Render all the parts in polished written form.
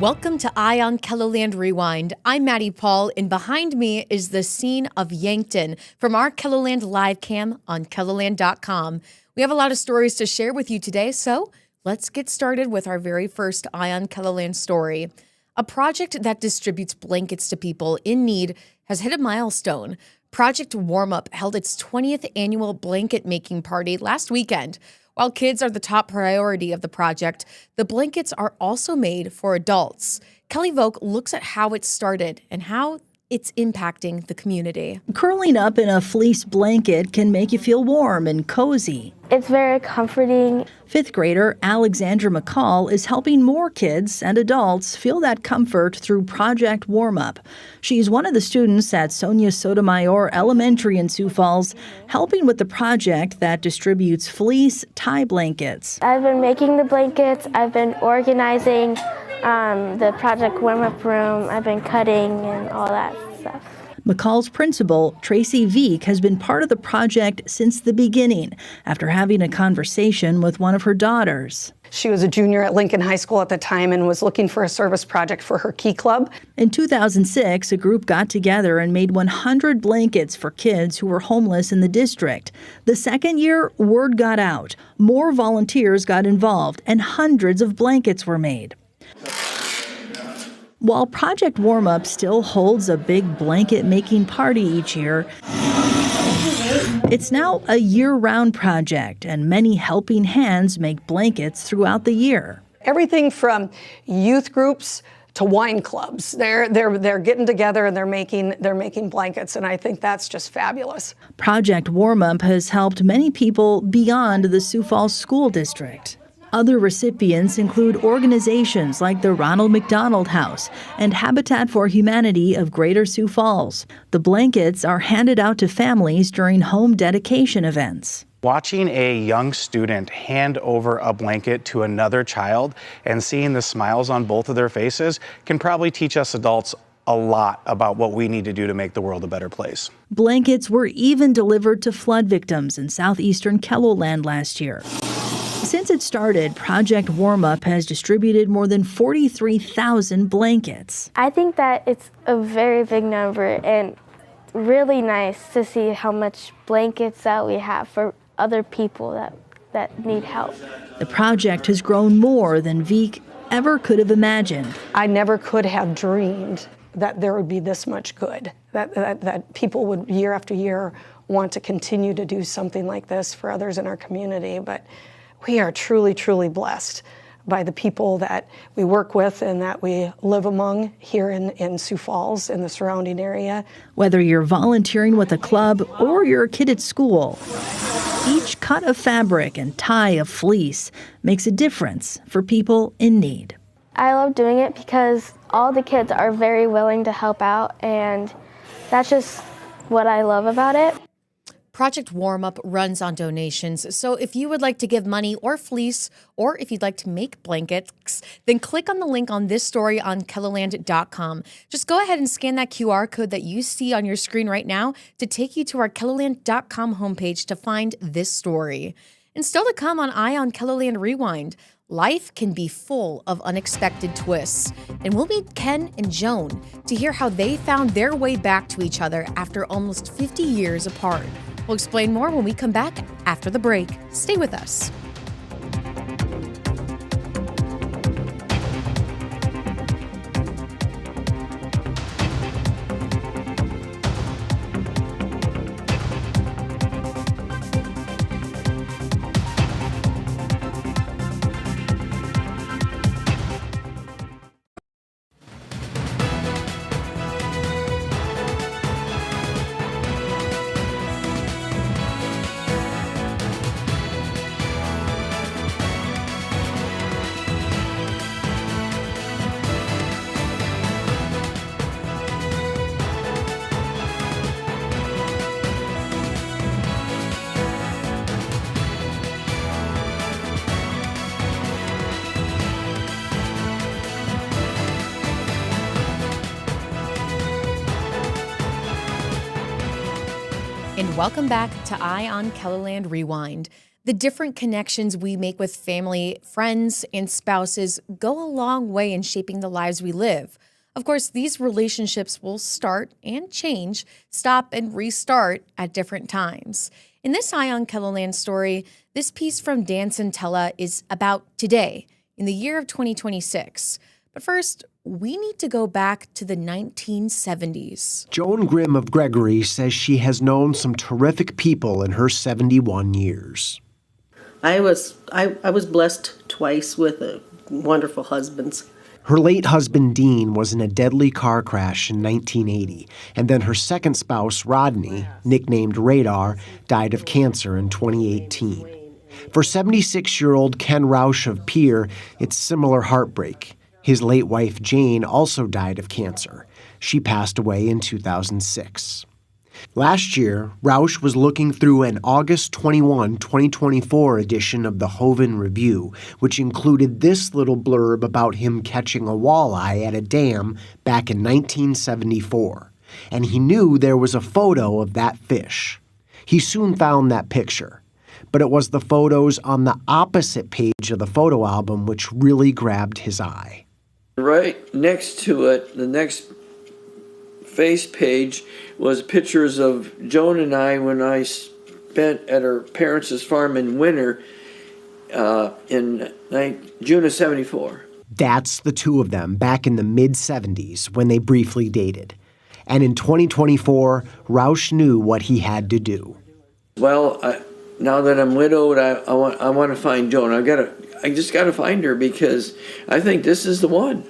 Welcome to Eye on KELOLAND Rewind. I'm Maddie Paul, and behind me is the scene of Yankton from our KELOLAND live cam on KELOLAND.com. We have a lot of stories to share with you today, so let's get started with our very first Eye on KELOLAND story. A project that distributes blankets to people in need has hit a milestone. Project Warm Up held its 20th annual blanket making party last weekend. While kids are the top priority of the project, the blankets are also made for adults. Kelly Vogt looks at how it started and how it's impacting the community. Curling up in a fleece blanket can make you feel warm and cozy. It's very comforting. Fifth grader Alexandra McCall is helping more kids and adults feel that comfort through Project Warm Up. She's one of the students at Sonia Sotomayor Elementary in Sioux Falls, helping with the project that distributes fleece tie blankets. I've been making the blankets. I've been organizing the Project Warm Up room. I've been cutting and all that stuff. McCall's principal, Tracy Veek, has been part of the project since the beginning, after having a conversation with one of her daughters. She was a junior at Lincoln High School at the time and was looking for a service project for her Key Club. In 2006, a group got together and made 100 blankets for kids who were homeless in the district. The second year, word got out. More volunteers got involved, and hundreds of blankets were made. While Project Warm Up still holds a big blanket making party each year, it's now a year-round project, and many helping hands make blankets throughout the year. Everything from youth groups to wine clubs. They're getting together and they're making blankets, and I think that's just fabulous. Project Warm Up has helped many people beyond the Sioux Falls School District. Other recipients include organizations like the Ronald McDonald House and Habitat for Humanity of Greater Sioux Falls. The blankets are handed out to families during home dedication events. Watching a young student hand over a blanket to another child and seeing the smiles on both of their faces can probably teach us adults a lot about what we need to do to make the world a better place. Blankets were even delivered to flood victims in southeastern KELOLAND last year. Since it started, Project Warm Up has distributed more than 43,000 blankets. I think that it's a very big number and really nice to see how much blankets that we have for other people that need help. The project has grown more than Veek ever could have imagined. I never could have dreamed that there would be this much good, that people would year after year want to continue to do something like this for others in our community. But we are truly, truly blessed by the people that we work with and that we live among here in Sioux Falls and the surrounding area. Whether you're volunteering with a club or you're a kid at school, each cut of fabric and tie of fleece makes a difference for people in need. I love doing it because all the kids are very willing to help out, and that's just what I love about it. Project Warm Up runs on donations, so if you would like to give money or fleece, or if you'd like to make blankets, then click on the link on this story on KELOLAND.com. Just go ahead and scan that QR code that you see on your screen right now to take you to our KELOLAND.com homepage to find this story. And still to come on Eye on KELOLAND Rewind, life can be full of unexpected twists, and we'll meet Ken and Joan to hear how they found their way back to each other after almost 50 years apart. We'll explain more when we come back after the break. Stay with us. And welcome back to Eye on KELOLAND Rewind. The different connections we make with family, friends, and spouses go a long way in shaping the lives we live. Of course, these relationships will start and change, stop and restart at different times. In this Eye on KELOLAND story, this piece from Dan Santella is about today, in the year of 2026. But first, we need to go back to the 1970s. Joan Grimm of Gregory says she has known some terrific people in her 71 years. I was blessed twice with wonderful husbands. Her late husband, Dean, was in a deadly car crash in 1980, and then her second spouse, Rodney, nicknamed Radar, died of cancer in 2018. For 76-year-old Ken Roush of Pierre, it's similar heartbreak. His late wife, Jane, also died of cancer. She passed away in 2006. Last year, Roush was looking through an August 21, 2024 edition of the Hovind Review, which included this little blurb about him catching a walleye at a dam back in 1974. And he knew there was a photo of that fish. He soon found that picture. But it was the photos on the opposite page of the photo album which really grabbed his eye. Right next to it, the next face page, was pictures of Joan and I when I spent at her parents' farm in winter in June of 74. That's the two of them back in the mid-70s when they briefly dated. And in 2024, Roush knew what he had to do. Well, now that I'm widowed, I want to find Joan. I just got to find her because I think this is the one.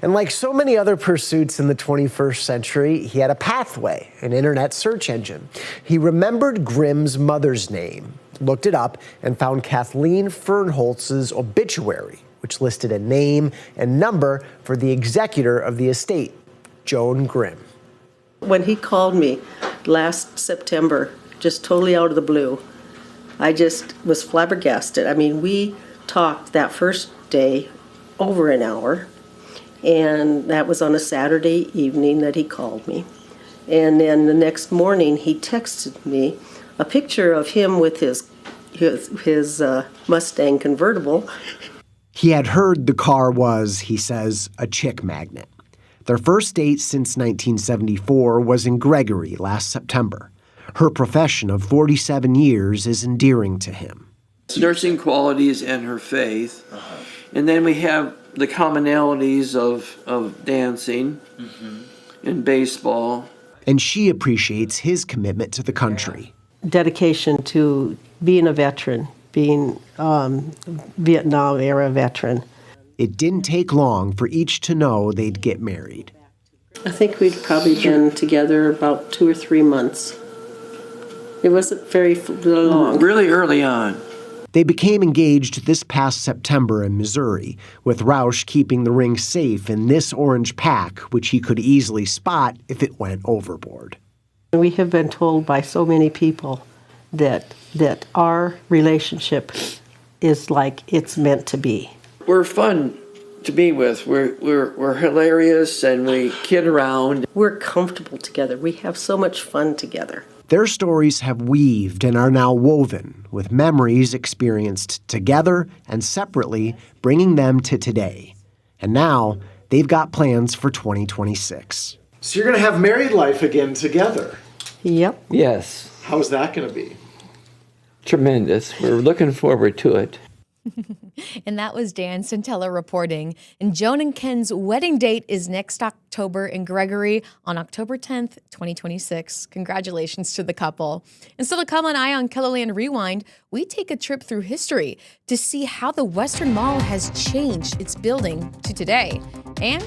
And like so many other pursuits in the 21st century, he had a pathway, an internet search engine. He remembered Grimm's mother's name, looked it up, and found Kathleen Fernholz's obituary, which listed a name and number for the executor of the estate, Joan Grimm. When he called me last September, just totally out of the blue, I just was flabbergasted. I mean, we talked that first day over an hour. And that was on a Saturday evening that he called me. And then the next morning, he texted me a picture of him with his Mustang convertible. He had heard the car was, he says, a chick magnet. Their first date since 1974 was in Gregory last September. Her profession of 47 years is endearing to him. Nursing qualities and her faith. And then we have the commonalities of dancing and baseball. And she appreciates his commitment to the country. Dedication to being a veteran, being Vietnam-era veteran. It didn't take long for each to know they'd get married. I think we'd probably been together about 2 or 3 months. It wasn't very long. Really early on. They became engaged this past September in Missouri, with Roush keeping the ring safe in this orange pack, which he could easily spot if it went overboard. We have been told by so many people that our relationship is like it's meant to be. We're fun to be with. We're hilarious and we kid around. We're comfortable together. We have so much fun together. Their stories have weaved and are now woven, with memories experienced together and separately, bringing them to today. And now, they've got plans for 2026. So you're going to have married life again together? Yep. Yes. How's that going to be? Tremendous. We're looking forward to it. And that was Dan Santella reporting. And Joan and Ken's wedding date is next October in Gregory on October 10th, 2026. Congratulations to the couple. And still to come on Eye on KELOLAND Rewind, we take a trip through history to see how the Western Mall has changed its building to today. And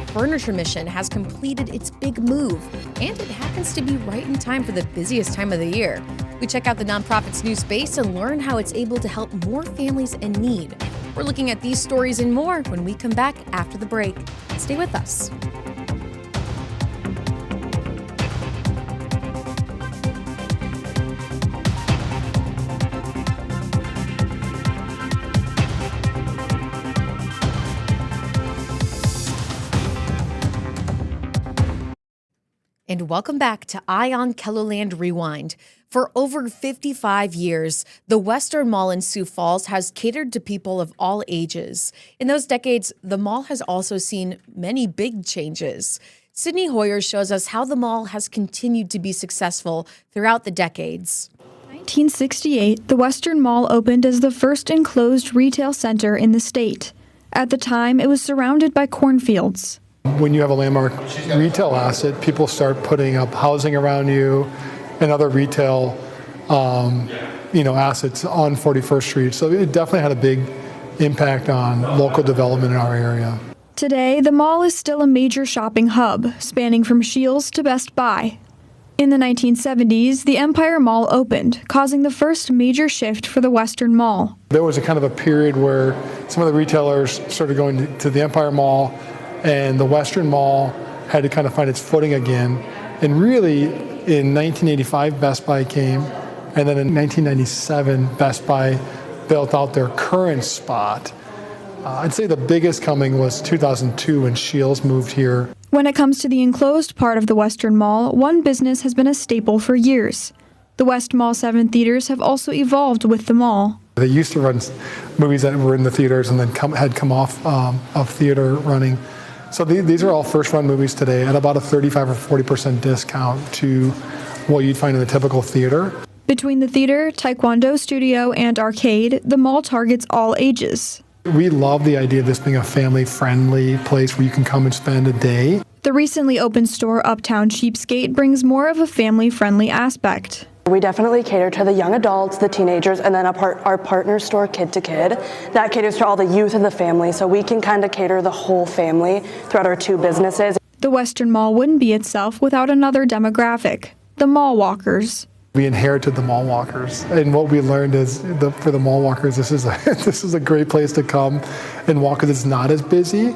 Furniture Mission has completed its big move, and it happens to be right in time for the busiest time of the year. We check out the nonprofit's new space and learn how it's able to help more families in need. We're looking at these stories and more when we come back after the break. Stay with us. And welcome back to Eye on KELOLAND Rewind. For over 55 years, the Western Mall in Sioux Falls has catered to people of all ages. In those decades, the mall has also seen many big changes. Sydney Hoyer shows us how the mall has continued to be successful throughout the decades. 1968, the Western Mall opened as the first enclosed retail center in the state. At the time, it was surrounded by cornfields. When you have a landmark retail asset, people start putting up housing around you and other retail, assets on 41st Street. So it definitely had a big impact on local development in our area. Today, the mall is still a major shopping hub, spanning from Scheels to Best Buy. In the 1970s, the Empire Mall opened, causing the first major shift for the Western Mall. There was a kind of a period where some of the retailers started going to the Empire Mall, and the Western Mall had to kind of find its footing again. And really, in 1985, Best Buy came, and then in 1997, Best Buy built out their current spot. I'd say the biggest coming was 2002 when Scheels moved here. When it comes to the enclosed part of the Western Mall, one business has been a staple for years. The West Mall 7 theaters have also evolved with the mall. They used to run movies that were in the theaters and then had come off of theater running. So these are all first-run movies today at about a 35 or 40% discount to what you'd find in a typical theater. Between the theater, taekwondo studio, and arcade, the mall targets all ages. We love the idea of this being a family-friendly place where you can come and spend a day. The recently opened store Uptown Cheapskate brings more of a family-friendly aspect. We definitely cater to the young adults, the teenagers, and then our partner store, Kid to Kid. That caters to all the youth and the family, so we can kind of cater the whole family throughout our two businesses. The Western Mall wouldn't be itself without another demographic, the mall walkers. We inherited the mall walkers, and what we learned is for the mall walkers, this is a great place to come and walk because it's not as busy,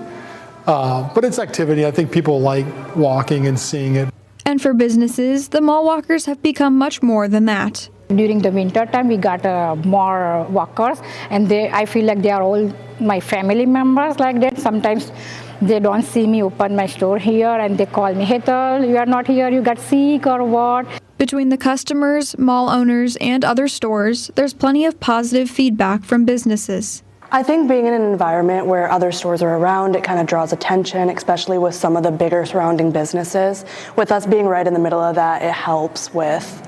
but it's activity. I think people like walking and seeing it. And for businesses, the mall walkers have become much more than that. During the winter time, we got more walkers, and I feel like they are all my family members like that. Sometimes they don't see me open my store here, and they call me, Hetal, you are not here, you got sick or what? Between the customers, mall owners, and other stores, there's plenty of positive feedback from businesses. I think being in an environment where other stores are around, it kind of draws attention, especially with some of the bigger surrounding businesses. With us being right in the middle of that, it helps with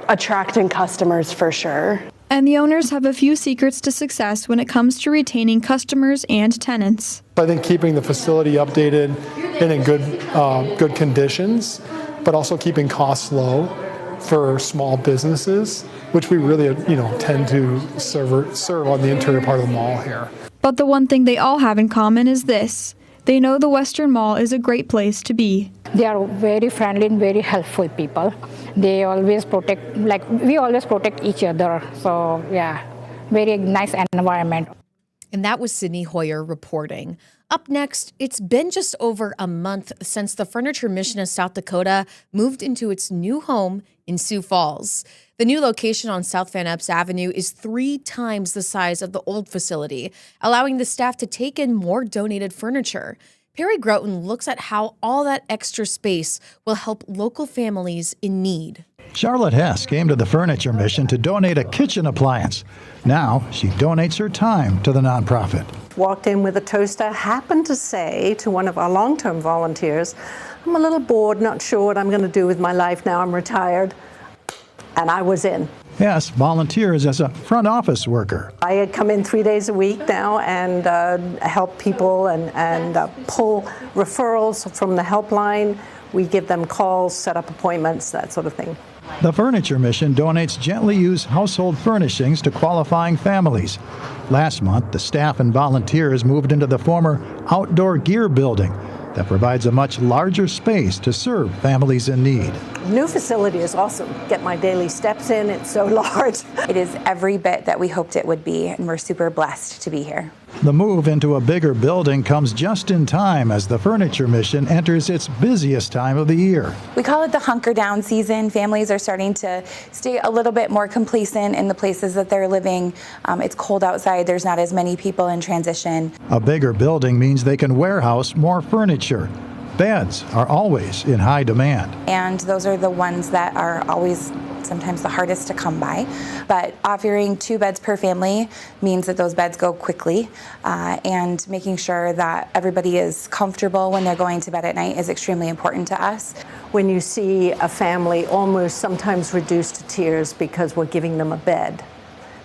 attracting customers for sure. And the owners have a few secrets to success when it comes to retaining customers and tenants. I think keeping the facility updated and in good conditions, but also keeping costs low for small businesses, which we really tend to serve on the interior part of the mall here. But the one thing they all have in common is this. They know the Western Mall is a great place to be. They are very friendly and very helpful people. They always protect, we always protect each other. So yeah, very nice environment. And that was Sydney Hoyer reporting. Up next, it's been just over a month since the Furniture Mission of South Dakota moved into its new home in Sioux Falls. The new location on South Van Epps Avenue is 3 times the size of the old facility, allowing the staff to take in more donated furniture. Perry Groton looks at how all that extra space will help local families in need. Charlotte Hess came to the Furniture Mission to donate a kitchen appliance. Now she donates her time to the nonprofit. Walked in with a toaster, happened to say to one of our long-term volunteers, I'm a little bored, not sure what I'm going to do with my life now I'm retired. And I was in. Hess volunteers as a front office worker. I had come in 3 days a week now and help people and pull referrals from the helpline. We give them calls, set up appointments, that sort of thing. The Furniture Mission donates gently used household furnishings to qualifying families. Last month, the staff and volunteers moved into the former outdoor gear building that provides a much larger space to serve families in need. New facility is awesome. Get my daily steps in, it's so large. It is every bit that we hoped it would be, and we're super blessed to be here. The move into a bigger building comes just in time as the Furniture Mission enters its busiest time of the year. We call it the hunker down season. Families are starting to stay a little bit more complacent in the places that they're living. It's cold outside, there's not as many people in transition. A bigger building means they can warehouse more furniture. Beds are always in high demand. And those are the ones that are always sometimes the hardest to come by. But offering 2 beds per family means that those beds go quickly, and making sure that everybody is comfortable when they're going to bed at night is extremely important to us. When you see a family almost sometimes reduced to tears because we're giving them a bed,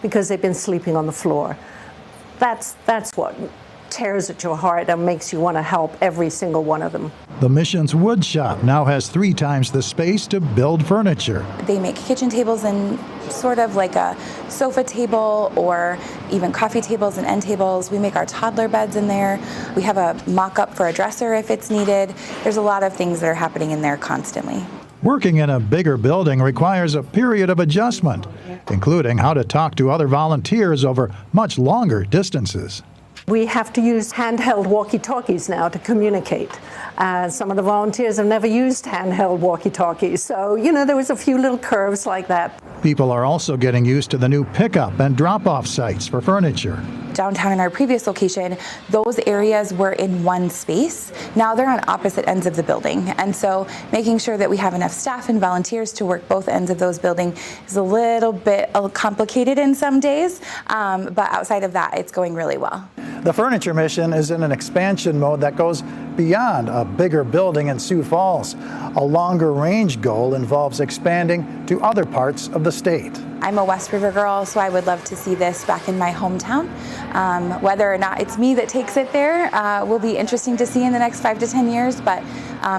because they've been sleeping on the floor, that's what tears at your heart and makes you want to help every single one of them. The Mission's wood shop now has 3 times the space to build furniture. They make kitchen tables and sort of like a sofa table or even coffee tables and end tables. We make our toddler beds in there. We have a mock-up for a dresser if it's needed. There's a lot of things that are happening in there constantly. Working in a bigger building requires a period of adjustment, including how to talk to other volunteers over much longer distances. We have to use handheld walkie-talkies now to communicate. Some of the volunteers have never used handheld walkie-talkies, so, there was a few little curves like that. People are also getting used to the new pickup and drop-off sites for furniture. Downtown in our previous location, those areas were in one space. Now they're on opposite ends of the building. And so making sure that we have enough staff and volunteers to work both ends of those buildings is a little bit complicated in some days, but outside of that, it's going really well. The Furniture Mission is in an expansion mode that goes beyond a bigger building in Sioux Falls. A longer range goal involves expanding to other parts of the state. I'm a West River girl, so I would love to see this back in my hometown. Whether or not it's me that takes it there will be interesting to see in the next 5 to 10 years, but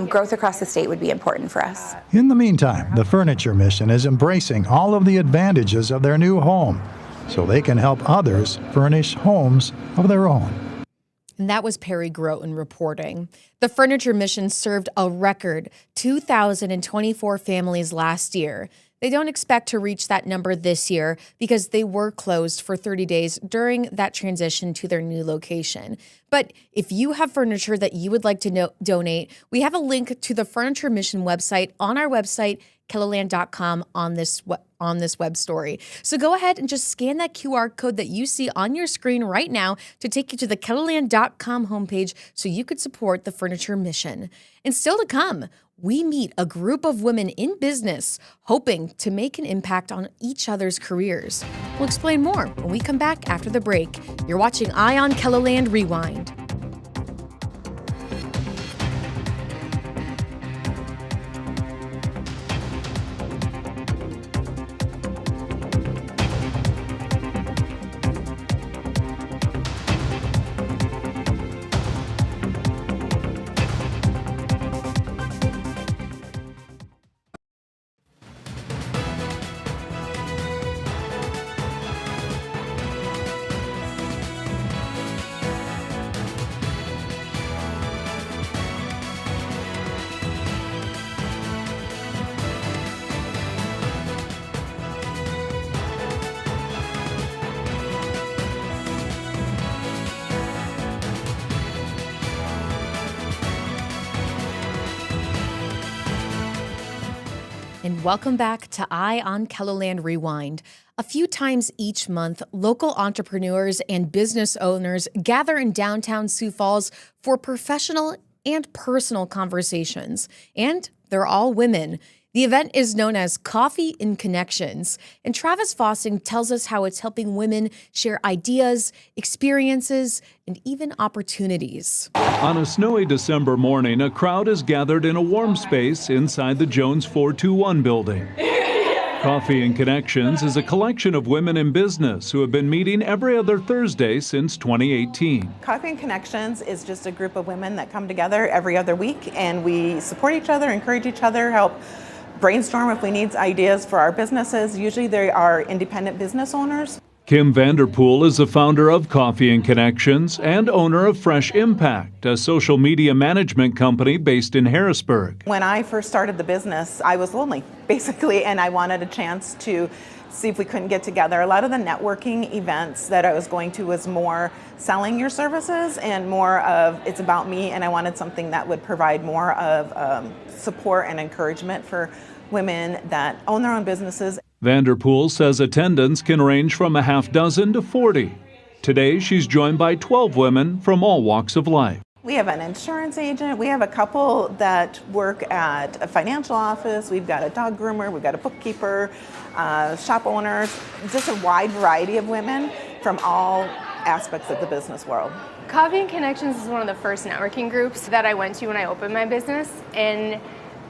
growth across the state would be important for us. In the meantime, the Furniture Mission is embracing all of the advantages of their new home, so they can help others furnish homes of their own. And that was Perry Groten reporting. The Furniture Mission served a record 2,024 families last year. They don't expect to reach that number this year because they were closed for 30 days during that transition to their new location. But if you have furniture that you would like to donate, we have a link to the Furniture Mission website on our website, KELOLAND.com, on this web story. So go ahead and just scan that QR code that you see on your screen right now to take you to the KELOLAND.com homepage so you could support the Furniture Mission. And still to come, we meet a group of women in business hoping to make an impact on each other's careers. We'll explain more when we come back after the break. You're watching Eye on KELOLAND Rewind. And welcome back to Eye on KELOLAND Rewind. A few times each month, local entrepreneurs and business owners gather in downtown Sioux Falls for professional and personal conversations. And they're all women. The event is known as Coffee and Connections, and Travis Fossing tells us how it's helping women share ideas, experiences, and even opportunities. On a snowy December morning, a crowd is gathered in a warm space inside the Jones 421 building. Coffee and Connections is a collection of women in business who have been meeting every other Thursday since 2018. Coffee and Connections is just a group of women that come together every other week, and we support each other, encourage each other, help brainstorm if we need ideas for our businesses. Usually they are independent business owners. Kim Vanderpool is the founder of Coffee and Connections and owner of Fresh Impact, a social media management company based in Harrisburg. When I first started the business, I was lonely, basically, and I wanted a chance to see if we couldn't get together. A lot of the networking events that I was going to was more selling your services and more of it's about me, and I wanted something that would provide more of support and encouragement for women that own their own businesses. Vanderpool says attendance can range from a half dozen to 40. Today, she's joined by 12 women from all walks of life. We have an insurance agent. We have a couple that work at a financial office. We've got a dog groomer. We've got a bookkeeper, shop owners, just a wide variety of women from all aspects of the business world. Coffee and Connections is one of the first networking groups that I went to when I opened my business, and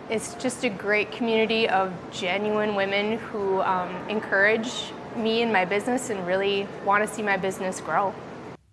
it's just a great community of genuine women who encourage me and my business and really want to see my business grow.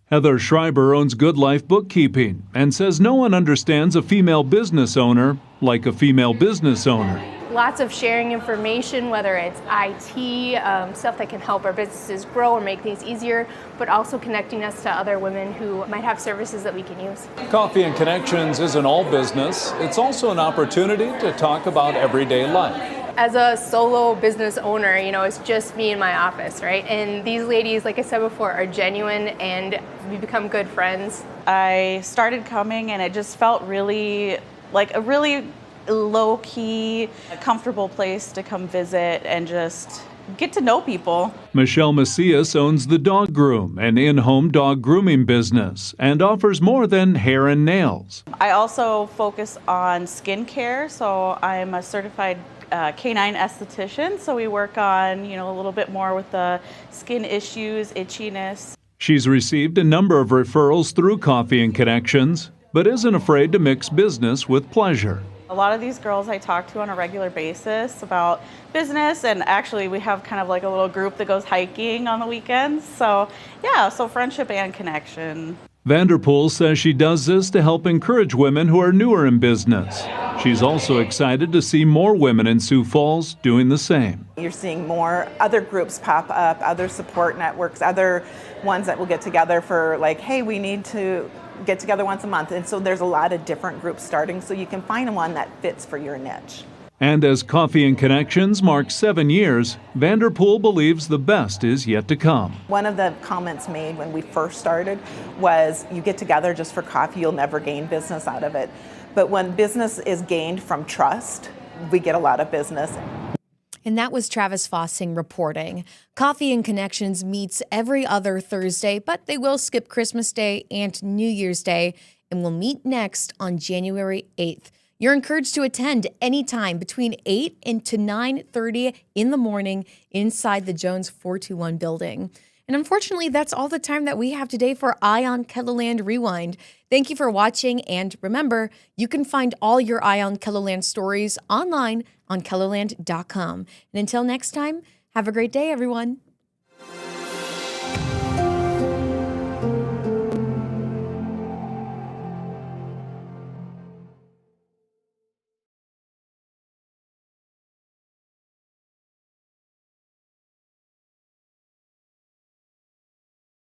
Heather Schreiber owns Good Life Bookkeeping and says no one understands a female business owner like a female business owner. Lots of sharing information, whether it's IT, stuff that can help our businesses grow or make things easier, but also connecting us to other women who might have services that we can use. Coffee and Connections isn't all business. It's also an opportunity to talk about everyday life. As a solo business owner, it's just me in my office, right? And these ladies, like I said before, are genuine and we become good friends. I started coming and it just felt really like a really low-key, comfortable place to come visit and just get to know people. Michelle Macias owns The Dog Groom, an in-home dog grooming business, and offers more than hair and nails. I also focus on skincare, so I'm a certified canine esthetician, so we work on, a little bit more with the skin issues, itchiness. She's received a number of referrals through Coffee and Connections, but isn't afraid to mix business with pleasure. A lot of these girls I talk to on a regular basis about business, and actually we have kind of like a little group that goes hiking on the weekends. So yeah, so friendship and connection. Vanderpool says she does this to help encourage women who are newer in business. She's also excited to see more women in Sioux Falls doing the same. You're seeing more other groups pop up, other support networks, other ones that will get together for like, hey, we need to get together once a month. And so there's a lot of different groups starting, so you can find one that fits for your niche. And as Coffee and Connections marks 7 years, Vanderpool believes the best is yet to come. One of the comments made when we first started was, you get together just for coffee, you'll never gain business out of it. But when business is gained from trust, we get a lot of business. And that was Travis Fossing reporting. Coffee and Connections meets every other Thursday, but they will skip Christmas Day and New Year's Day and will meet next on January 8th. You're encouraged to attend anytime between 8 and to 9:30 in the morning inside the Jones 421 building. And unfortunately, that's all the time that we have today for Eye on KELOLAND Rewind. Thank you for watching, and remember, you can find all your Eye on KELOLAND stories online on KELOLAND.com. And until next time, have a great day, everyone.